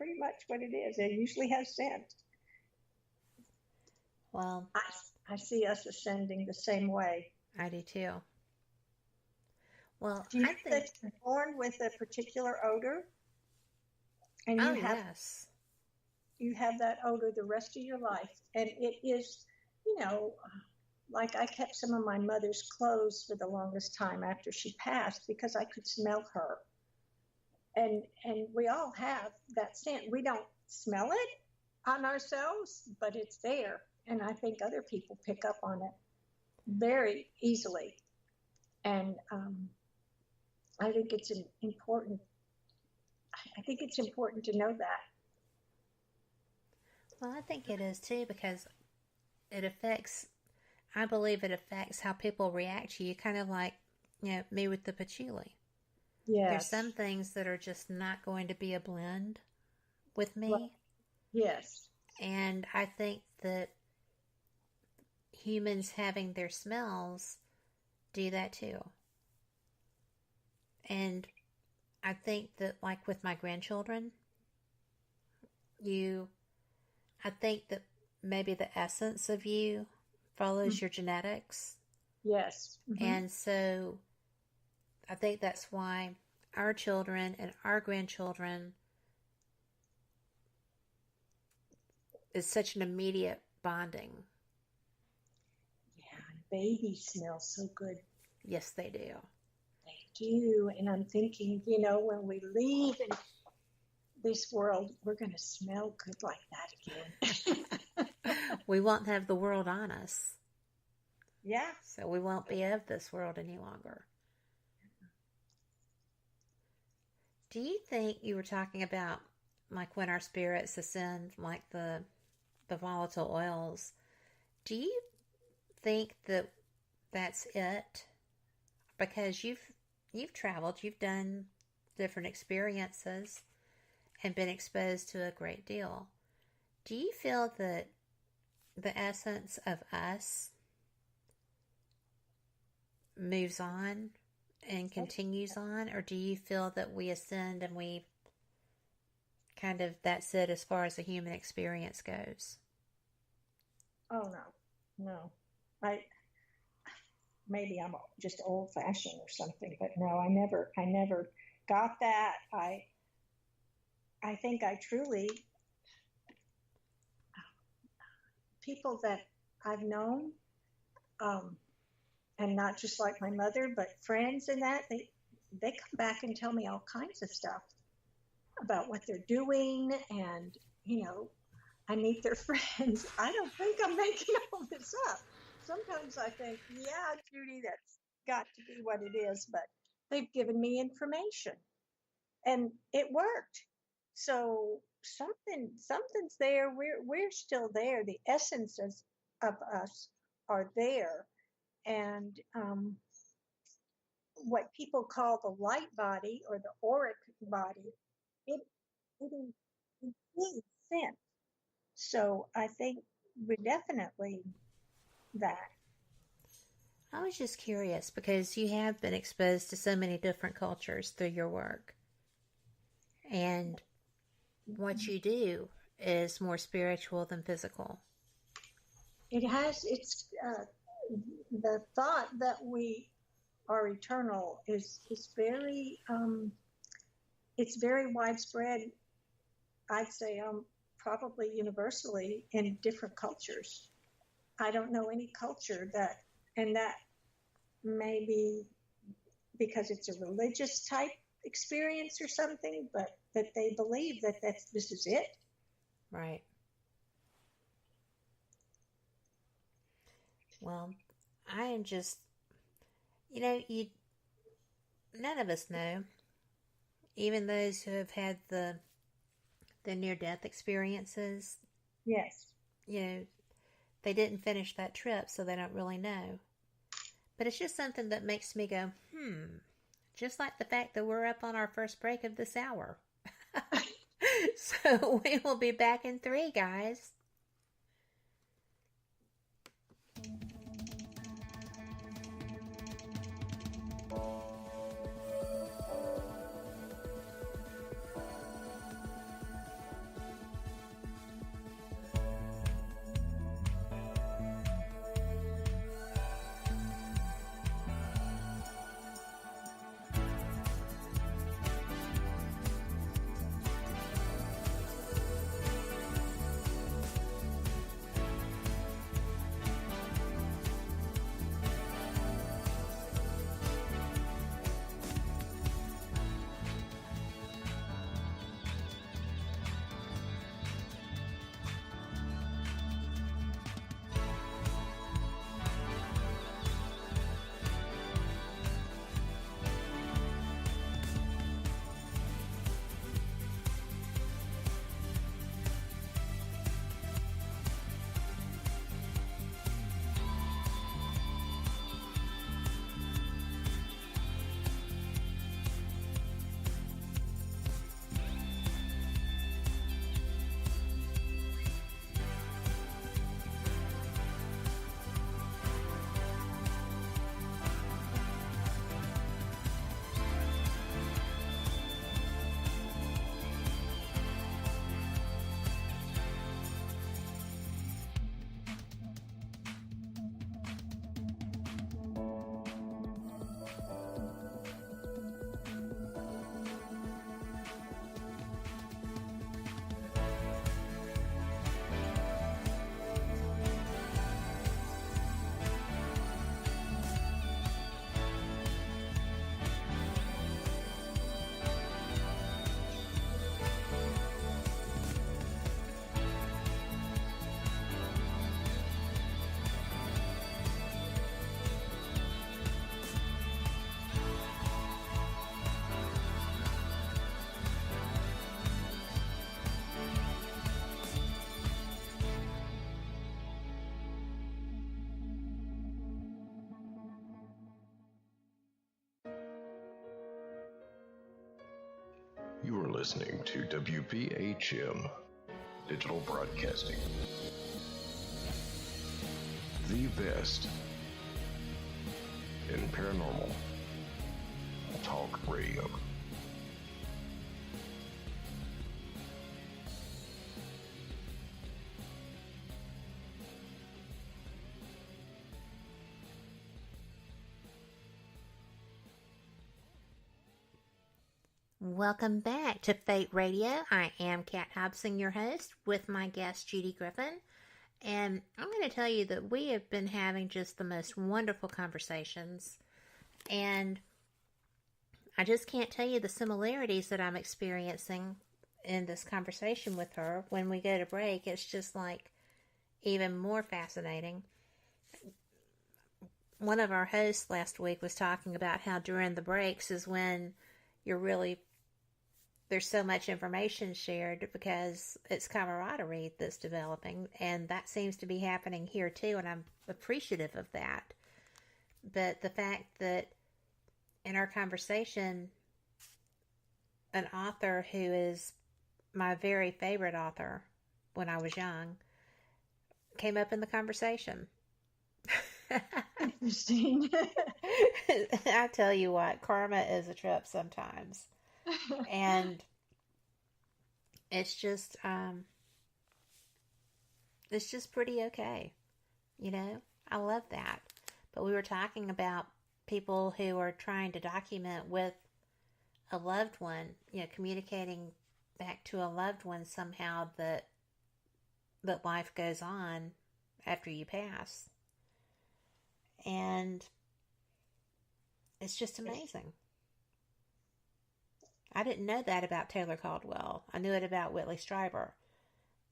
pretty much what it is. It usually has scent. Well, I see us ascending the same way. I do too. Well, Do you I know that think, you're born with a particular odor, and oh, yes. you have that odor the rest of your life, and it is, you know, like I kept some of my mother's clothes for the longest time after she passed because I could smell her. And we all have that scent. We don't smell it on ourselves, but it's there. And I think other people pick up on it very easily. And I think it's important. I think it's important to know that. Well, I think it is too because it affects, I believe it affects how people react to you, kind of like, me with the patchouli. There's some Yes. things that are just not going to be a blend with Well, me. yes. And I think that humans having their smells do that too. And I think that, like with my grandchildren, you, I think that maybe the essence of you follows Mhm. your genetics. Yes. And so I think that's why our children and our grandchildren is such an immediate bonding. Yeah. Babies smell so good. Yes, they do. They do. And I'm thinking, when we leave in this world, we're going to smell good like that again. We won't have the world on us. Yeah. So we won't be of this world any longer. Do you think you were talking about like when our spirits ascend, like the volatile oils? Do you think that that's it? Because you've traveled, you've done different experiences and been exposed to a great deal. Do you feel that the essence of us moves on and continues on, or do you feel that we ascend and we kind of that's it as far as the human experience goes? Oh no, no. I maybe I'm just old fashioned or something, but no, I never got that. I think I truly people that I've known, um, and not just like my mother, but friends and that they come back and tell me all kinds of stuff about what they're doing, and I meet their friends. I don't think I'm making all this up. Sometimes I think, yeah, Judy, that's got to be what it is, but they've given me information and it worked. So something's there. We're still there. The essences of us are there. And what people call the light body or the auric body, it, it includes sense. So I think we're definitely that. I was just curious because you have been exposed to so many different cultures through your work. And what you do is more spiritual than physical. It's the thought that we are eternal is very it's very widespread. I'd say probably universally in different cultures. I don't know any culture and that may be because it's a religious type experience or something, but that they believe that this is it. Right. Well, I am just, you none of us know, even those who have had the near death experiences, Yes. you know, they didn't finish that trip, so they don't really know. But it's just something that makes me go, just like the fact that we're up on our first break of this hour. So we will be back in 3, guys. listening to WPHM Digital Broadcasting, the best in paranormal talk radio. Welcome back to Fate Radio. I am Kat Hobson, your host, with my guest Judy Griffin. And I'm going to tell you that we have been having just the most wonderful conversations. And I just can't tell you the similarities that I'm experiencing in this conversation with her. When we go to break, it's just like even more fascinating. One of our hosts last week was talking about how during the breaks is when there's so much information shared because it's camaraderie that's developing, and that seems to be happening here too, and I'm appreciative of that. But the fact that in our conversation, an author who is my very favorite author when I was young came up in the conversation. Interesting. I tell you what, karma is a trip sometimes. And it's just pretty okay. You know, I love that. But we were talking about people who are trying to document with a loved one, you know, communicating back to a loved one somehow that life goes on after you pass. And it's just amazing. I didn't know that about Taylor Caldwell. I knew it about Whitley Strieber,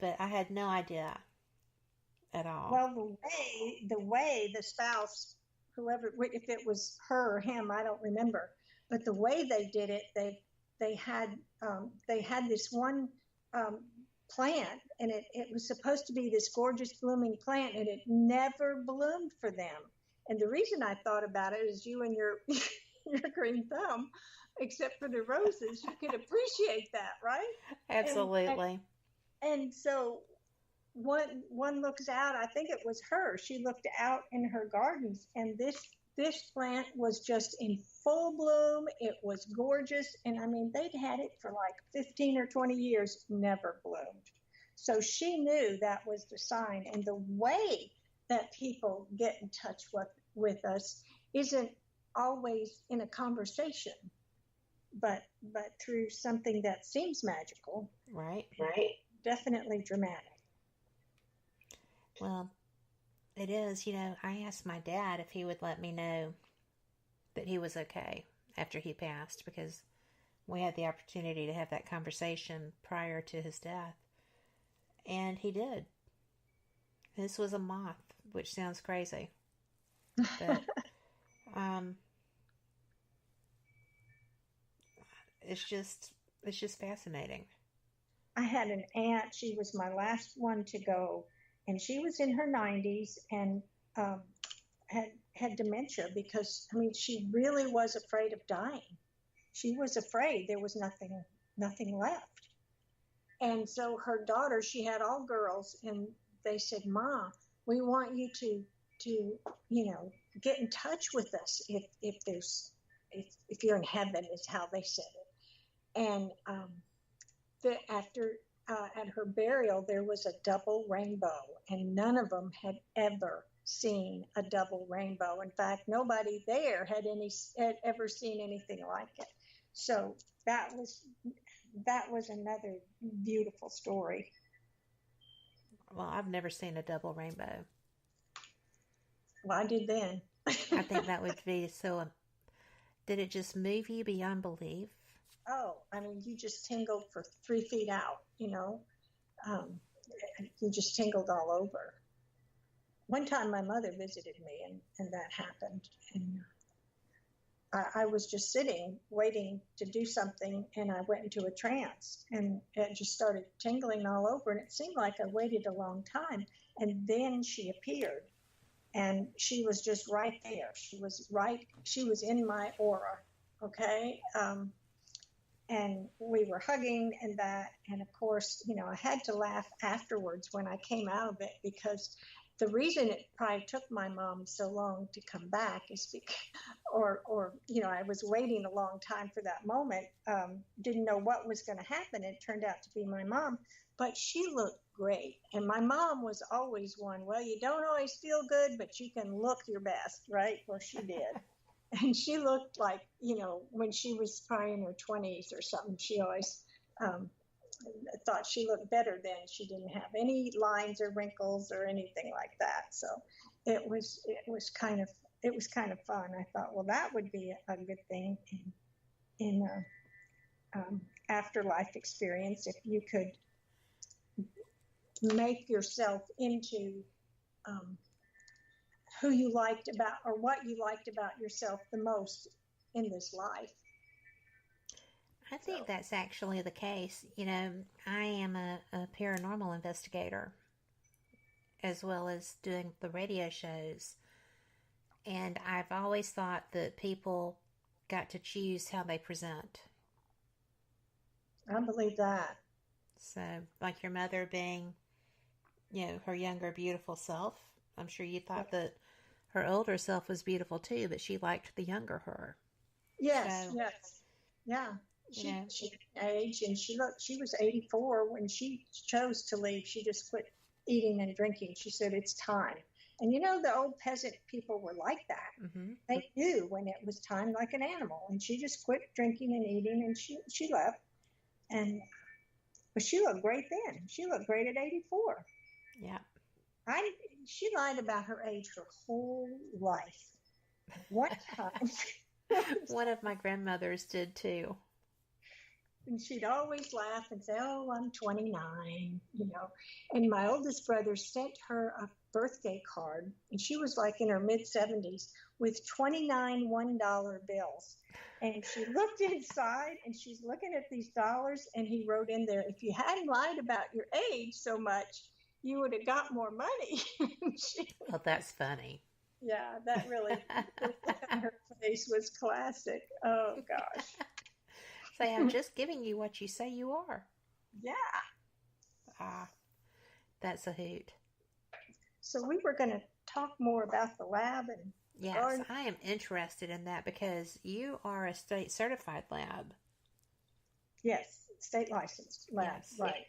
but I had no idea at all. Well, the way the spouse, whoever, if it was her or him, I don't remember, but the way they did it, they had this one plant, and it was supposed to be this gorgeous blooming plant, and it never bloomed for them. And the reason I thought about it is you and your your green thumb, except for the roses, you can appreciate that, right? Absolutely. And so one looks out, I think it was her. She looked out in her gardens, and this plant was just in full bloom. It was gorgeous. And I mean, they'd had it for like 15 or 20 years, never bloomed. So she knew that was the sign. And the way that people get in touch with us isn't always in a conversation, but through something that seems magical. Right. Definitely dramatic. Well, it is. You know, I asked my dad if he would let me know that he was okay after he passed, because we had the opportunity to have that conversation prior to his death. And he did. This was a moth, which sounds crazy. But it's just fascinating. I had an aunt. She was my last one to go, and she was in her 90s and had dementia because, I mean, she really was afraid of dying. She was afraid there was nothing left. And so her daughter, she had all girls, and they said, "Ma, we want you to get in touch with us if you're in heaven," is how they said it. And after at her burial, there was a double rainbow, and none of them had ever seen a double rainbow. In fact, nobody there had ever seen anything like it. So that was another beautiful story. Well, I've never seen a double rainbow. Well, I did then. I think that would be so. Did it just move you beyond belief? Oh, I mean, you just tingled for 3 feet out, you know. You just tingled all over. One time my mother visited me, and that happened. And I was just sitting, waiting to do something, and I went into a trance, and it just started tingling all over, and it seemed like I waited a long time. And then she appeared, and she was just right there. She was in my aura, okay? and we were hugging and that. And of course, I had to laugh afterwards when I came out of it, because the reason it probably took my mom so long to come back is because, or I was waiting a long time for that moment. Didn't know what was going to happen. It turned out to be my mom, but she looked great. And my mom was always one, well, you don't always feel good, but you can look your best, right? Well, she did. And she looked like, when she was probably in her 20s or something, she always thought she looked better then. She didn't have any lines or wrinkles or anything like that. So it was kind of fun. I thought, well, that would be a good thing in afterlife experience, if you could make yourself into who you liked about, or what you liked about yourself the most in this life. I think that's actually the case. I am a paranormal investigator, as well as doing the radio shows. And I've always thought that people got to choose how they present. I believe that. So, like your mother being, her younger, beautiful self, I'm sure you thought that her older self was beautiful too, but she liked the younger her. Yes, yes. Yeah. She aged, and she was 84 when she chose to leave. She just quit eating and drinking. She said, it's time. And the old peasant people were like that. Mm-hmm. They knew when it was time, like an animal. And she just quit drinking and eating, and she left. But she looked great then. She looked great at 84. Yeah. She lied about her age her whole life. One time. One of my grandmothers did too. And she'd always laugh and say, oh, I'm 29, And my oldest brother sent her a birthday card, and she was like in her mid-70s, with 29 $1 bills. And she looked inside, and she's looking at these dollars, and he wrote in there, if you hadn't lied about your age so much, you would have got more money. Well, that's funny. Yeah, that really, the look on her face was classic. Oh, gosh. Say, I'm just giving you what you say you are. Yeah. That's a hoot. So we were going to talk more about the lab. And yes, I am interested in that, because you are a state certified lab. Yes, state licensed lab, yes. Right.